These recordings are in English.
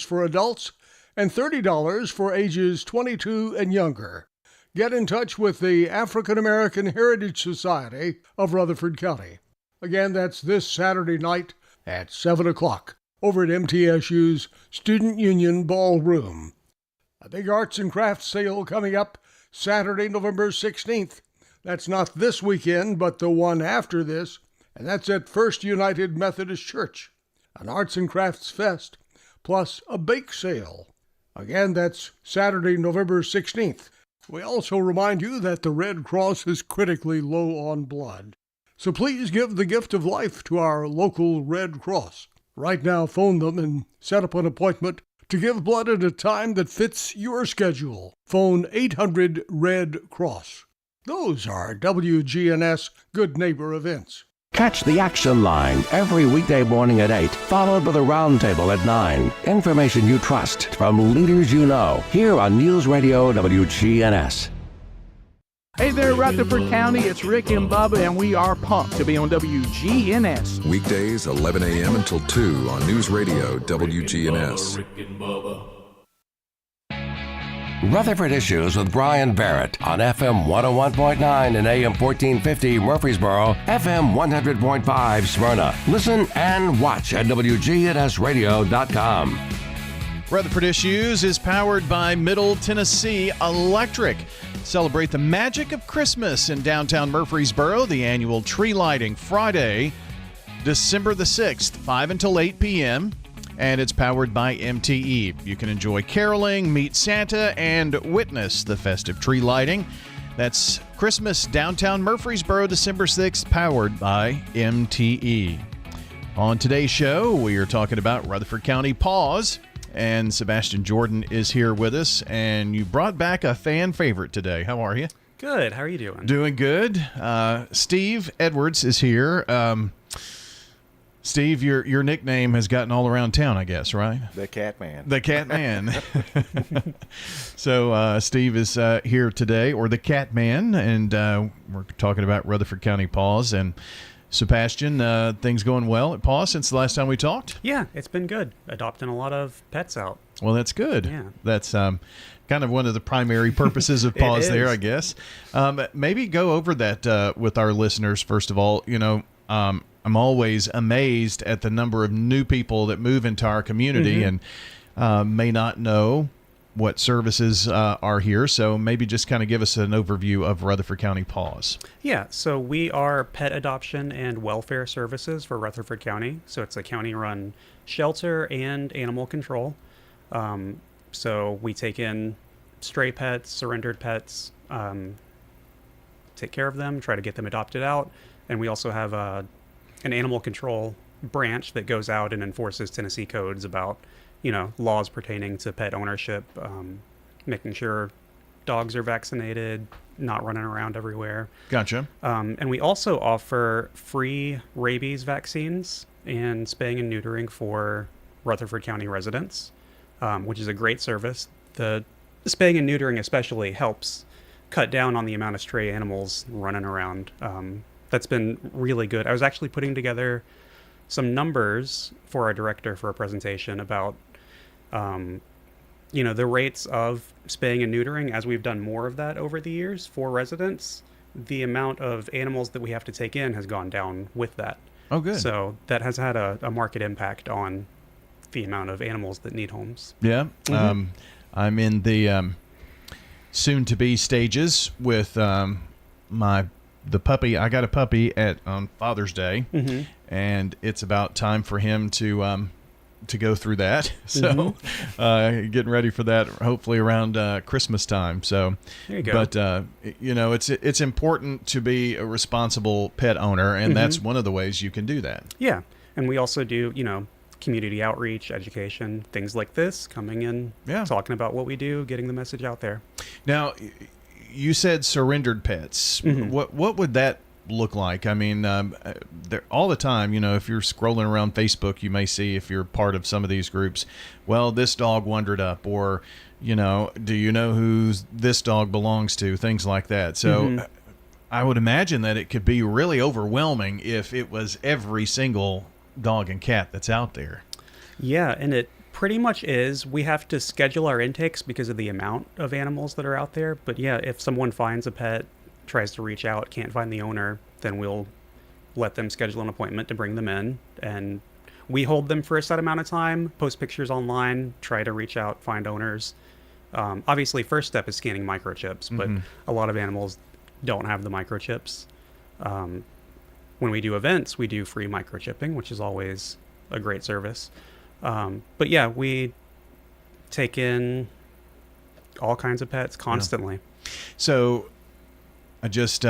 for adults and $30 for ages 22 and younger. Get in touch with the African American Heritage Society of Rutherford County. Again, that's this Saturday night at 7 o'clock over at MTSU's Student Union Ballroom. A big arts and crafts sale coming up Saturday, November 16th. That's not this weekend, but the one after this, and that's at First United Methodist Church. An arts and crafts fest, plus a bake sale. Again, that's Saturday, November 16th. We also remind you that the Red Cross is critically low on blood. So please give the gift of life to our local Red Cross. Right now, phone them and set up an appointment to give blood at a time that fits your schedule. Phone 800-RED-CROSS. Those are WGNS Good Neighbor events. Catch the Action Line every weekday morning at 8, followed by the Roundtable at 9. Information you trust from leaders you know, here on News Radio WGNS. Hey there, Rutherford County. It's Rick and Bubba, and we are pumped to be on WGNS. Weekdays, 11 a.m. until 2 on News Radio WGNS. Rutherford Issues with Brian Barrett on FM 101.9 and AM 1450 Murfreesboro, FM 100.5 Smyrna. Listen and watch at wgnsradio.com. Rutherford Issues is powered by Middle Tennessee Electric. Celebrate the magic of Christmas in downtown Murfreesboro. The annual tree lighting Friday, December the 6th, 5 until 8 p.m., and it's powered by MTE. You can enjoy caroling, meet Santa, and witness the festive tree lighting. That's Christmas downtown Murfreesboro, December 6th, powered by MTE. On today's show, we are talking about Rutherford County PAWS, and Sebastian Jordan is here with us, and you brought back a fan favorite today. How are you? Good. How are you doing? Doing good. Steve Edwards is here. Steve, your nickname has gotten all around town, I guess, right? The Cat Man. The Cat Man. So Steve is here today, or the Cat Man, and we're talking about Rutherford County PAWS. And Sebastian, things going well at PAWS since the last time we talked? Yeah, it's been good. Adopting a lot of pets out. Well, that's good. Yeah. That's kind of one of the primary purposes of PAWS there, I guess. Maybe go over that with our listeners, first of all. You know, I'm always amazed at the number of new people that move into our community and may not know what services are here. So maybe just kind of give us an overview of Rutherford County PAWS. Yeah, so we are pet adoption and welfare services for Rutherford County. So it's a county-run shelter and animal control. So we take in stray pets, surrendered pets, take care of them, try to get them adopted out. And we also have an animal control branch that goes out and enforces Tennessee codes about, you know, laws pertaining to pet ownership, making sure dogs are vaccinated, not running around everywhere. Gotcha. And we also offer free rabies vaccines and spaying and neutering for Rutherford County residents, which is a great service. The spaying and neutering especially helps cut down on the amount of stray animals running around. That's been really good. I was actually putting together some numbers for our director for a presentation about, you know, the rates of spaying and neutering as we've done more of that over the years for residents. The amount of animals that we have to take in has gone down with that. Oh, good. So that has had a market impact on the amount of animals that need homes. Yeah. I'm in the soon-to-be stages with the puppy. I got a puppy on Father's Day, and it's about time for him to go through that. So getting ready for that hopefully around Christmas time. So there you go. But you know, it's important to be a responsible pet owner, and that's one of the ways you can do that. Yeah. And we also do, you know, community outreach, education, things like this, coming in, talking about what we do, getting the message out there. Now, you said surrendered pets. What would that look like? I mean, all the time, you know, if you're scrolling around Facebook, you may see, if you're part of some of these groups, well, this dog wandered up, or, you know, do you know who this dog belongs to? Things like that. So I would imagine that it could be really overwhelming if it was every single dog and cat that's out there. Yeah, and it pretty much is. We have to schedule our intakes because of the amount of animals that are out there. But yeah, if someone finds a pet, tries to reach out, can't find the owner, then we'll let them schedule an appointment to bring them in. And we hold them for a set amount of time, post pictures online, try to reach out, find owners. Obviously, first step is scanning microchips, but a lot of animals don't have the microchips. When we do events, we do free microchipping, which is always a great service. But yeah, we take in all kinds of pets constantly. Yeah. So I just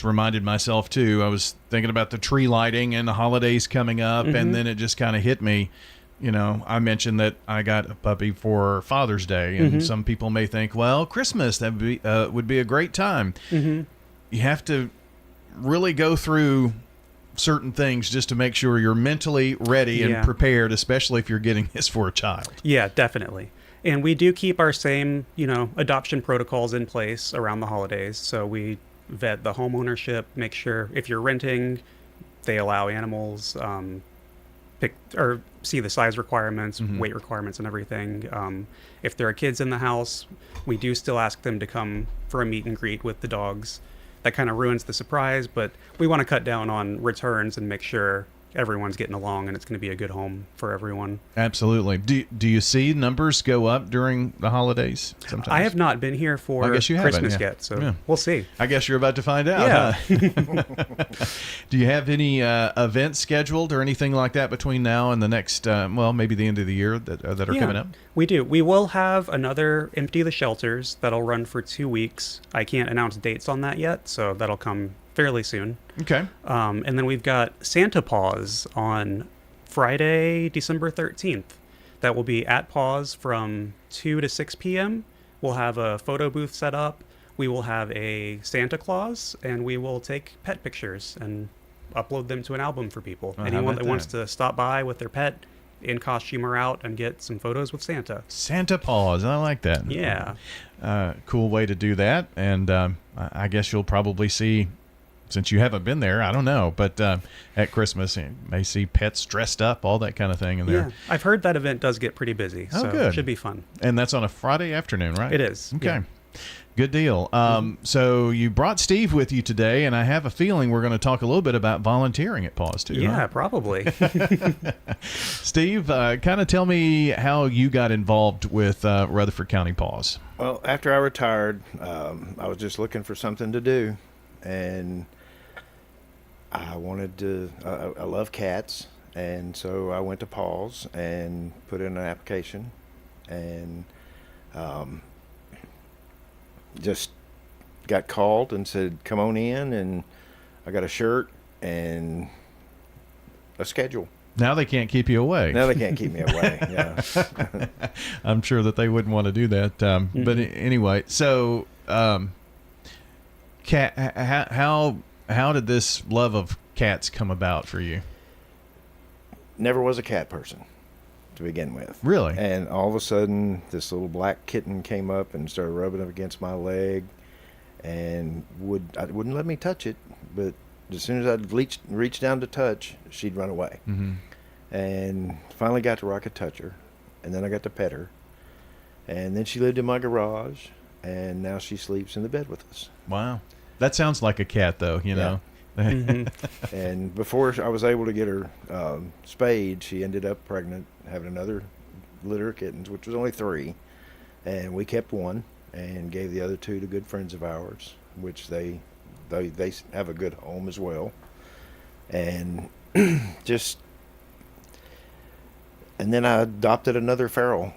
reminded myself too, I was thinking about the tree lighting and the holidays coming up, and then it just kind of hit me. You know, I mentioned that I got a puppy for Father's Day, and some people may think, well, Christmas, that would be a great time. You have to really go through certain things just to make sure you're mentally ready and prepared, especially if you're getting this for a child. Yeah, definitely. And we do keep our same, adoption protocols in place around the holidays. So we vet the home ownership, make sure if you're renting, they allow animals, pick or see the size requirements, weight requirements, and everything. If there are kids in the house, we do still ask them to come for a meet and greet with the dogs. That kind of ruins the surprise, but we want to cut down on returns and make sure everyone's getting along and it's going to be a good home for everyone. Absolutely. Do you see numbers go up during the holidays sometimes? I have not been here for Christmas yet, so we'll see. I guess you're about to find out. Yeah. Huh? Do you have any events scheduled or anything like that between now and the next, maybe the end of the year that are coming up? We do. We will have another Empty the Shelters that'll run for 2 weeks. I can't announce dates on that yet, so that'll come fairly soon. Okay. And then we've got Santa Paws on Friday, December 13th. That will be at Paws from 2 to 6 p.m. We'll have a photo booth set up. We will have a Santa Claus, and we will take pet pictures and upload them to an album for people. Anyone that wants to stop by with their pet in costume or out and get some photos with Santa. Santa Paws. I like that. Yeah. Cool way to do that. And I guess you'll probably see, since you haven't been there, I don't know, but at Christmas you may see pets dressed up, all that kind of thing in there. Yeah, I've heard that event does get pretty busy, so good. It should be fun. And that's on a Friday afternoon, right? It is. Okay. Yeah. Good deal. So you brought Steve with you today, and I have a feeling we're going to talk a little bit about volunteering at PAWS too. Yeah, huh? Probably. Steve, kind of tell me how you got involved with Rutherford County PAWS. Well, after I retired, I was just looking for something to do, and I wanted to, I love cats, and so I went to PAWS and put in an application, and just got called and said, come on in, and I got a shirt and a schedule. Now they can't keep you away. Now they can't keep me away, yeah. I'm sure that they wouldn't want to do that. But anyway, so cat, how did this love of cats come about for you? Never was a cat person to begin with. Really? And all of a sudden, this little black kitten came up and started rubbing up against my leg, and wouldn't let me touch it. But as soon as I'd reach down to touch, she'd run away. And finally got to where I could touch her, and then I got to pet her, and then she lived in my garage, and now she sleeps in the bed with us. Wow, that sounds like a cat, though. You know. And before I was able to get her spayed, she ended up pregnant, having another litter of kittens, which was only 3, and we kept one and gave the other 2 to good friends of ours, which they have a good home as well. And and then I adopted another feral,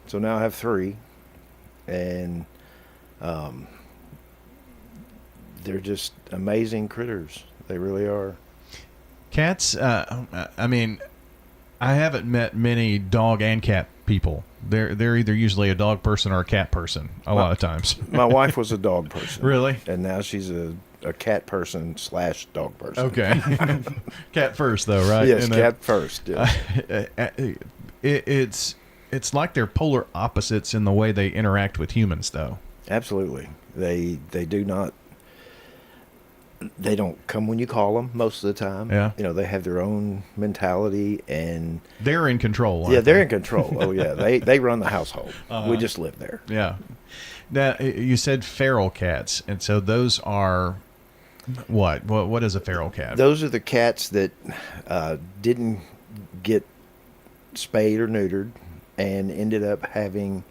so now I have 3, and they're just amazing critters. They really are. Cats, I mean, I haven't met many dog and cat people. They're either usually a dog person or a cat person a lot of times. My wife was a dog person. Really? And now she's a cat person / dog person. Okay. Cat first, though, right? Yes, cat first. Yeah. It's like they're polar opposites in the way they interact with humans, though. Absolutely. They do not. They don't come when you call them most of the time. Yeah. They have their own mentality, and They're in control. yeah, aren't they're they? in control. Oh yeah, they run the household. We just live there. Yeah. Now, you said feral cats, and so those are what? What is a feral cat? Those are the cats that didn't get spayed or neutered and ended up having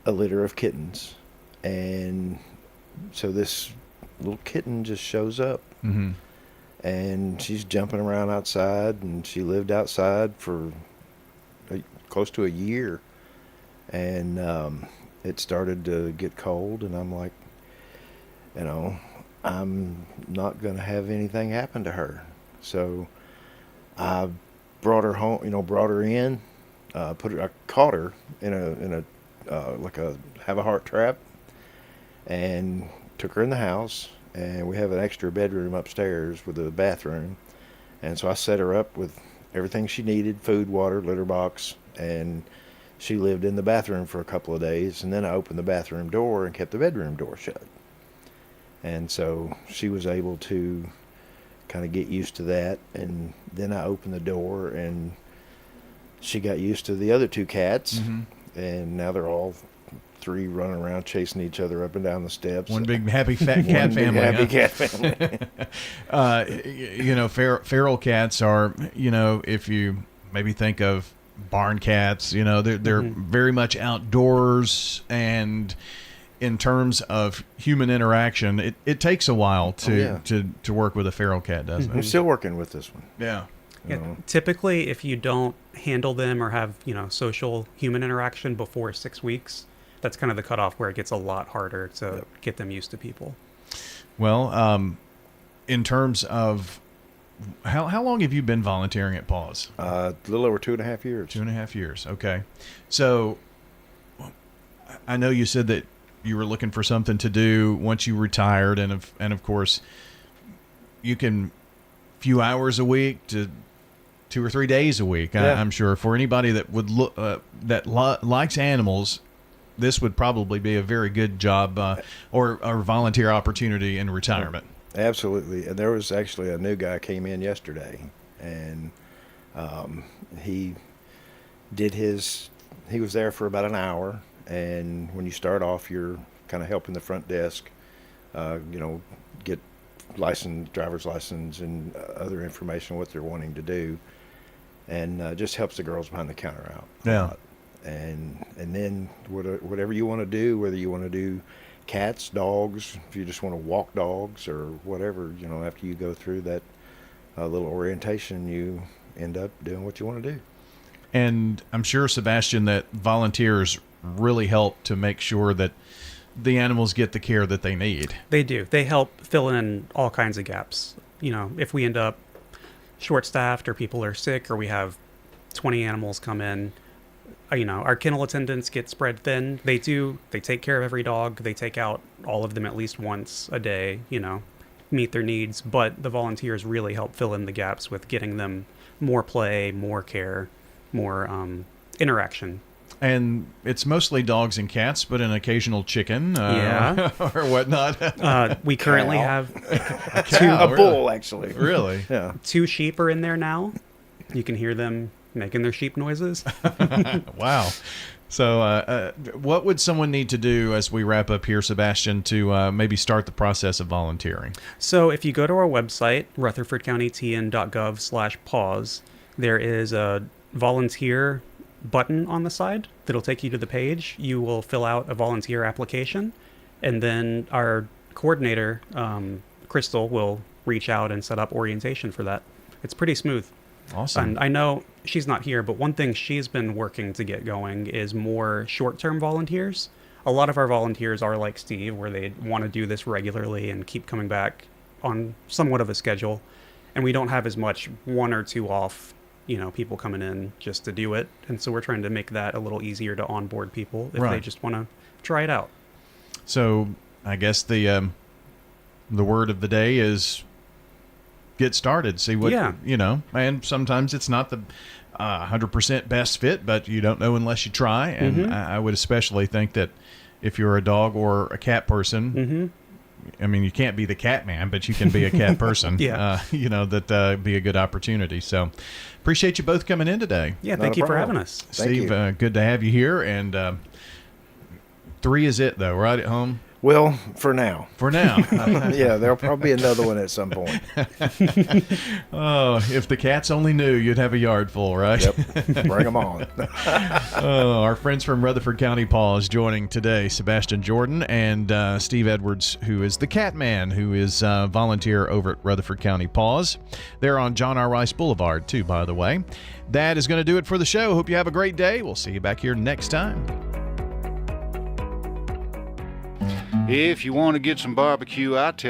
a litter of kittens. And so this little kitten just shows up. Mm-hmm. And she's jumping around outside, and she lived outside for close to a year. And it started to get cold, and I'm like, I'm not going to have anything happen to her. So I brought her home, brought her in, I caught her in a like a have a heart trap, and took her in the house. And we have an extra bedroom upstairs with a bathroom. And so I set her up with everything she needed, food, water, litter box, and she lived in the bathroom for a couple of days. And then I opened the bathroom door and kept the bedroom door shut. And so she was able to kind of get used to that. And then I opened the door, and she got used to the other two cats. Mm-hmm. And now they're all three running around chasing each other up and down the steps. One big happy fat cat family. Happy cat family. Feral cats are, if you maybe think of barn cats, they're Mm-hmm. very much outdoors, and in terms of human interaction, it takes a while to work with a feral cat, doesn't it? I'm still working with this one. Yeah. Yeah, typically, if you don't handle them or have social human interaction before 6 weeks, that's kind of the cutoff where it gets a lot harder to get them used to people. Well, in terms of how long have you been volunteering at PAWS? A little over 2.5 years. 2.5 years. Okay. So I know you said that you were looking for something to do once you retired, and of course you can few hours a week to 2 or 3 days a week. Yeah. I'm sure for anybody that would look likes animals, this would probably be a very good job or volunteer opportunity in retirement. Absolutely. And there was actually a new guy came in yesterday, and he was there for about an hour. And when you start off, you're kind of helping the front desk, get driver's license and other information, what they're wanting to do. And just helps the girls behind the counter out. Yeah. And then whatever you want to do, whether you want to do cats, dogs, if you just want to walk dogs or whatever, after you go through that little orientation, you end up doing what you want to do. And I'm sure, Sebastian, that volunteers really help to make sure that the animals get the care that they need. They do. They help fill in all kinds of gaps. If we end up short-staffed or people are sick or we have 20 animals come in, our kennel attendants get spread thin. They take care of every dog. They take out all of them at least once a day, meet their needs. But the volunteers really help fill in the gaps with getting them more play, more care, more interaction. And it's mostly dogs and cats, but an occasional chicken or whatnot. We currently have A bull, actually. Really? Yeah. 2 sheep are in there now. You can hear them making their sheep noises. Wow. So what would someone need to do as we wrap up here, Sebastian, to maybe start the process of volunteering? So if you go to our website, rutherfordcountytn.gov/paws, there is a volunteer button on the side that'll take you to the page. You will fill out a volunteer application, and then our coordinator, Crystal, will reach out and set up orientation for that. It's pretty smooth. Awesome. And I know she's not here, but one thing she's been working to get going is more short-term volunteers. A lot of our volunteers are like Steve, where they want to do this regularly and keep coming back on somewhat of a schedule. And we don't have as much 1 or 2 off, people coming in just to do it. And so we're trying to make that a little easier to onboard people if they just want to try it out. So I guess the word of the day is get started. See what, and sometimes it's not the 100% best fit, but you don't know unless you try. And I would especially think that if you're a dog or a cat person, I mean, you can't be the cat man, but you can be a cat person. Yeah. That'd be a good opportunity. So appreciate you both coming in today. Yeah, thank you for having us. Steve, good to have you here. And 3 is it, though, right at home? Well, for now. For now. Yeah, there'll probably be another one at some point. Oh, if the cats only knew, you'd have a yard full, right? Yep. Bring them on. Our friends from Rutherford County PAWS joining today, Sebastian Jordan and Steve Edwards, who is the cat man, who is a volunteer over at Rutherford County PAWS. They're on John R. Rice Boulevard, too, by the way. That is going to do it for the show. Hope you have a great day. We'll see you back here next time. If you want to get some barbecue, I tell you.